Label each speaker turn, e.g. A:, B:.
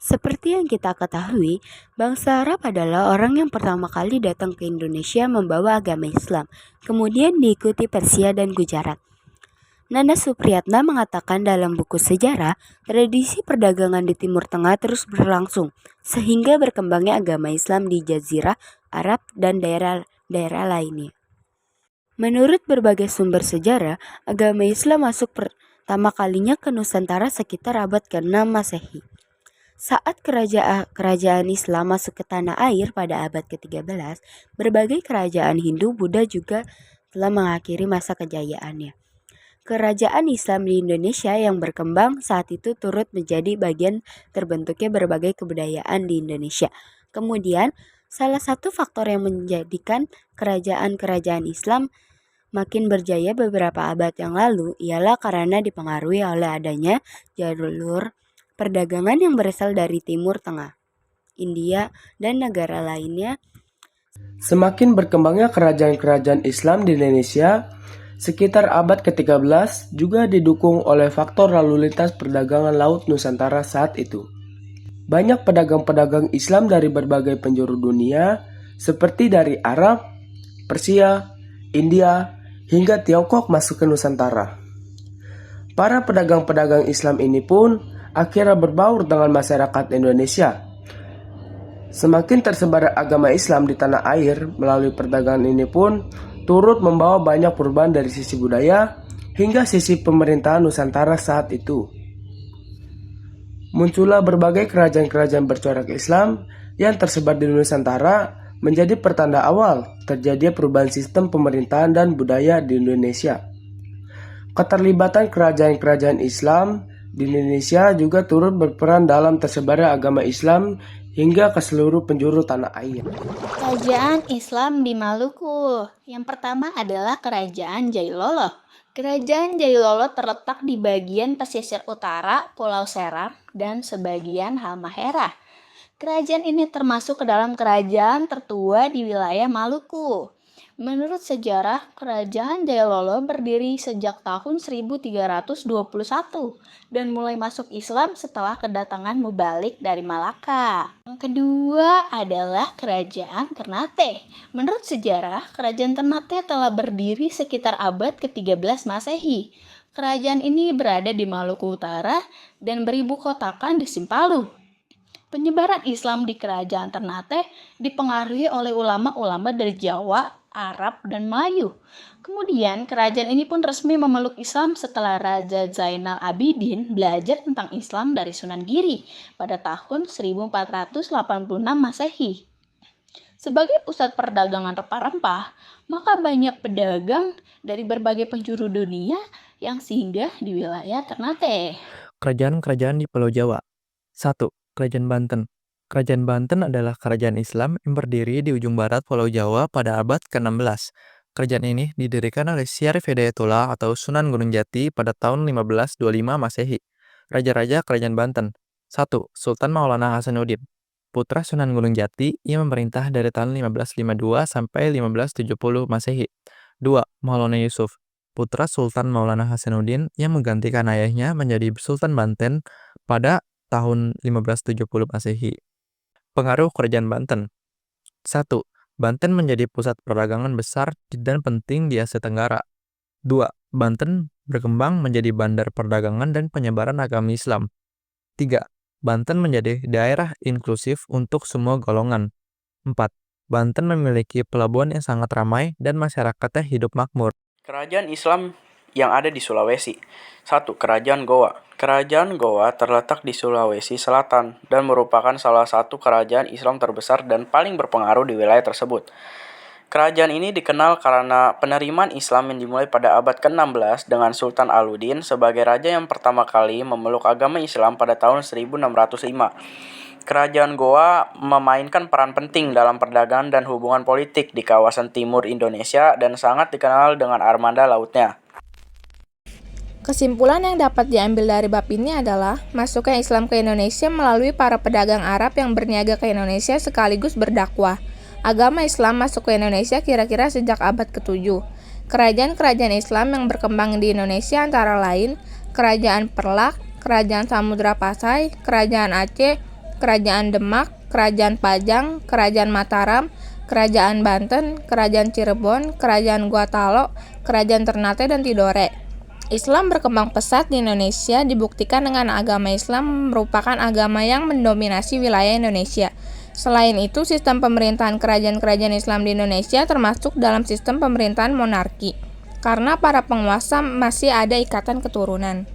A: Seperti yang kita ketahui, bangsa Arab adalah orang yang pertama kali datang ke Indonesia membawa agama Islam, kemudian diikuti Persia dan Gujarat. Nana Supriyatna mengatakan dalam buku sejarah, tradisi perdagangan di Timur Tengah terus berlangsung, sehingga berkembangnya agama Islam di Jazirah Arab dan daerah-daerah lainnya. Menurut berbagai sumber sejarah, agama Islam masuk pertama kalinya ke Nusantara sekitar abad ke-6 Masehi. Saat kerajaan Islam masuk ke tanah air pada abad ke-13, berbagai kerajaan Hindu Buddha juga telah mengakhiri masa kejayaannya. Kerajaan Islam di Indonesia yang berkembang saat itu turut menjadi bagian terbentuknya berbagai kebudayaan di Indonesia. Kemudian, salah satu faktor yang menjadikan kerajaan-kerajaan Islam makin berjaya beberapa abad yang lalu ialah karena dipengaruhi oleh adanya jalur perdagangan yang berasal dari Timur Tengah, India, dan negara lainnya.
B: Semakin berkembangnya kerajaan-kerajaan Islam di Indonesia, sekitar abad ke-13 juga didukung oleh faktor lalu lintas perdagangan laut Nusantara saat itu. Banyak pedagang-pedagang Islam dari berbagai penjuru dunia, seperti dari Arab, Persia, India, hingga Tiongkok masuk ke Nusantara. Para pedagang-pedagang Islam ini pun akhirnya berbaur dengan masyarakat Indonesia. Semakin tersebar agama Islam di tanah air melalui perdagangan ini pun turut membawa banyak perubahan dari sisi budaya hingga sisi pemerintahan Nusantara saat itu. Muncullah berbagai kerajaan-kerajaan bercorak Islam yang tersebar di Nusantara menjadi pertanda awal terjadinya perubahan sistem pemerintahan dan budaya di Indonesia. Keterlibatan kerajaan-kerajaan Islam di Indonesia juga turut berperan dalam tersebarnya agama Islam hingga ke seluruh penjuru tanah air.
C: Kerajaan Islam di Maluku. Yang pertama adalah Kerajaan Jailolo. Kerajaan Jailolo terletak di bagian pesisir utara Pulau Seram dan sebagian Halmahera. Kerajaan ini termasuk ke dalam kerajaan tertua di wilayah Maluku. Menurut sejarah, Kerajaan Jailolo berdiri sejak tahun 1321 dan mulai masuk Islam setelah kedatangan Mubalik dari Malaka. Yang kedua adalah Kerajaan Ternate. Menurut sejarah, Kerajaan Ternate telah berdiri sekitar abad ke-13 Masehi. Kerajaan ini berada di Maluku Utara dan beribu kotakan di Simpalu. Penyebaran Islam di Kerajaan Ternate dipengaruhi oleh ulama-ulama dari Jawa, Arab, dan Melayu. Kemudian kerajaan ini pun resmi memeluk Islam setelah Raja Zainal Abidin belajar tentang Islam dari Sunan Giri pada tahun 1486 Masehi. Sebagai pusat perdagangan rempah-rempah, maka banyak pedagang dari berbagai penjuru dunia yang singgah di wilayah Ternate.
D: Kerajaan-kerajaan di Pulau Jawa. 1. Kerajaan Banten. Kerajaan Banten adalah kerajaan Islam yang berdiri di ujung barat Pulau Jawa pada abad ke-16. Kerajaan ini didirikan oleh Syarif Hidayatullah atau Sunan Gunung Jati pada tahun 1525 Masehi. Raja-raja Kerajaan Banten. 1. Sultan Maulana Hasanuddin. Putra Sunan Gunung Jati, ia memerintah dari tahun 1552 sampai 1570 Masehi. 2. Maulana Yusuf. Putra Sultan Maulana Hasanuddin yang menggantikan ayahnya menjadi Sultan Banten pada tahun 1570 Masehi. Pengaruh Kerajaan Banten. 1. Banten menjadi pusat perdagangan besar dan penting di Asia Tenggara. 2. Banten berkembang menjadi bandar perdagangan dan penyebaran agama Islam. 3. Banten menjadi daerah inklusif untuk semua golongan. 4. Banten memiliki pelabuhan yang sangat ramai dan masyarakatnya hidup makmur.
E: Kerajaan Islam yang ada di Sulawesi. 1. Kerajaan Goa. Kerajaan Goa terletak di Sulawesi Selatan dan merupakan salah satu kerajaan Islam terbesar dan paling berpengaruh di wilayah tersebut. Kerajaan ini dikenal karena penerimaan Islam yang dimulai pada abad ke-16 dengan Sultan Alauddin sebagai raja yang pertama kali memeluk agama Islam pada tahun 1605. Kerajaan Goa memainkan peran penting dalam perdagangan dan hubungan politik di kawasan timur Indonesia dan sangat dikenal dengan armada lautnya.
F: Kesimpulan yang dapat diambil dari bab ini adalah masuknya Islam ke Indonesia melalui para pedagang Arab yang berniaga ke Indonesia sekaligus berdakwah. Agama Islam masuk ke Indonesia kira-kira sejak abad ke-7. Kerajaan-kerajaan Islam yang berkembang di Indonesia antara lain Kerajaan Perlak, Kerajaan Samudra Pasai, Kerajaan Aceh, Kerajaan Demak, Kerajaan Pajang, Kerajaan Mataram, Kerajaan Banten, Kerajaan Cirebon, Kerajaan Guatalo, Kerajaan Ternate, dan Tidore. Islam berkembang pesat di Indonesia dibuktikan dengan agama Islam merupakan agama yang mendominasi wilayah Indonesia. Selain itu, sistem pemerintahan kerajaan-kerajaan Islam di Indonesia termasuk dalam sistem pemerintahan monarki, karena para penguasa masih ada ikatan keturunan.